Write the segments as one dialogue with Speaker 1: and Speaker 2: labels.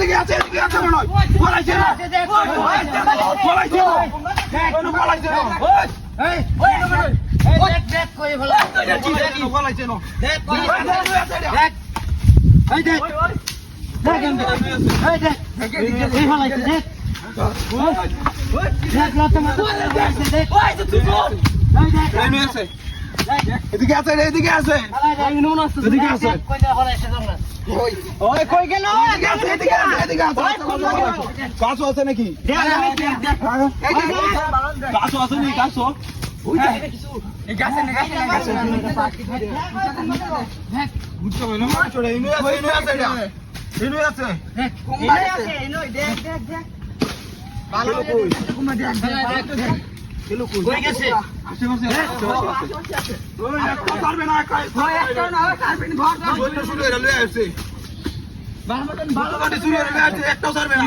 Speaker 1: এদিকে আছে মনে হয় পলাইছে না পলাইছে এই দেখ কই ভালো পলাইছে না দেখ এই দেখ এই দেখ এই পলাইছে দেখ দেখ লতা মত দেখ ওই তো তুই এই দেখ এই আছে এদিকে আছে এদিকে আছে এদিকে আছে কই যা পলাইছে জানা ওই কই গেল এদিকে আছে কাছো আছে নাকি কাছো আছে নি কাছো ওই কিছু এই গাছে না দেখ বুঝছো না চড়ে ইনু আছে দেখ কোমরে আছে ইনু দেখ ভালো কই কোমা দেখ কিলো কই গেছে আশেপাশে আছে ওই একটা পারবে না কই একটা না কারপিন ঘর বল শুরু হয়ে লয়ে আসছে ভালো গাড়ি শুরু হয়ে গেছে একটাও ছাড়বে না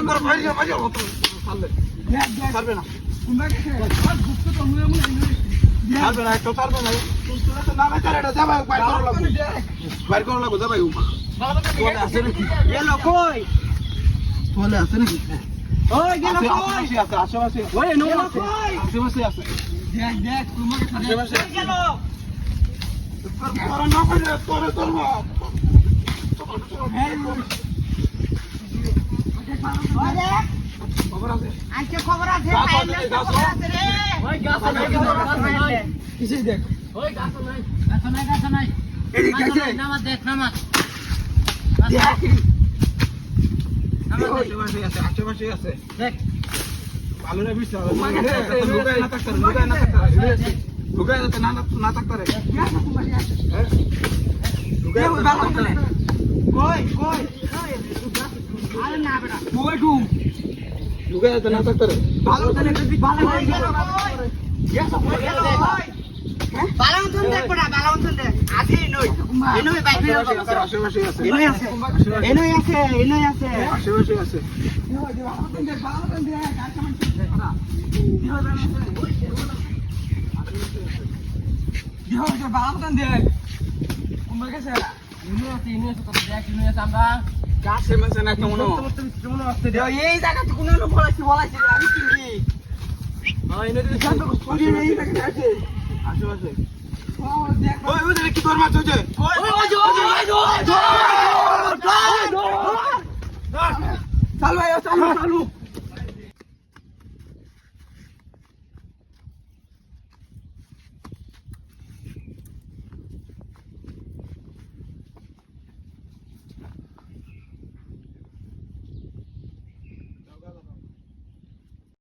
Speaker 1: তোর ভাই ছাড়লে ছাড়বে না কোনটা গেছে গুপ্ত তো মুয়ে ছাড়বে না একটাও ছাড়বে না তোরা তো নামে চালাটা যা ভাই বাইর করো লাগো যা ভাই তোলে আছে নাকি এলো কই তোলে আছে নাকি ওই গেল কই আছে আশেপাশে ওই নো কই আশেপাশে আছে দেখ তোমাকে আশেপাশে গেল তোর না করে তোর মা খবর আছে রে ওই গাছ নাই কিসে দেখ ওই গাছ নাই এদিকে আছে নামাজ দেখ নামাজ দেখ আশেপাশে আছে দেখ ভালো না বিশ লুকায় না থাকতে লুকায় না থাকতে রে লুকায় ভালো করে কই আরে না বেটা কই ঘুম লুকায় না থাকতে রে ভালো করে ভালো হয়ে গেল গেছ কই গেল বালাউন দেখ পড়া বালাউন দেখ আজি নই বাইরে আশেপাশে আছে এনই আছে আশেপাশে আছে বালাউন দেখ কার কেমন বালাউন দেখ কোন গেছে ইনু আছে তো দেখ ইনু আছে আমরা গাছে মাছে না কেমন আছে এই জায়গাতে কোন লোক বলাইছে আমি চিনি ইনু তো শান্ত করে এই জায়গাতে আছে আশেপাশে ওই দেখ কি তোর মাছ হচ্ছে চালু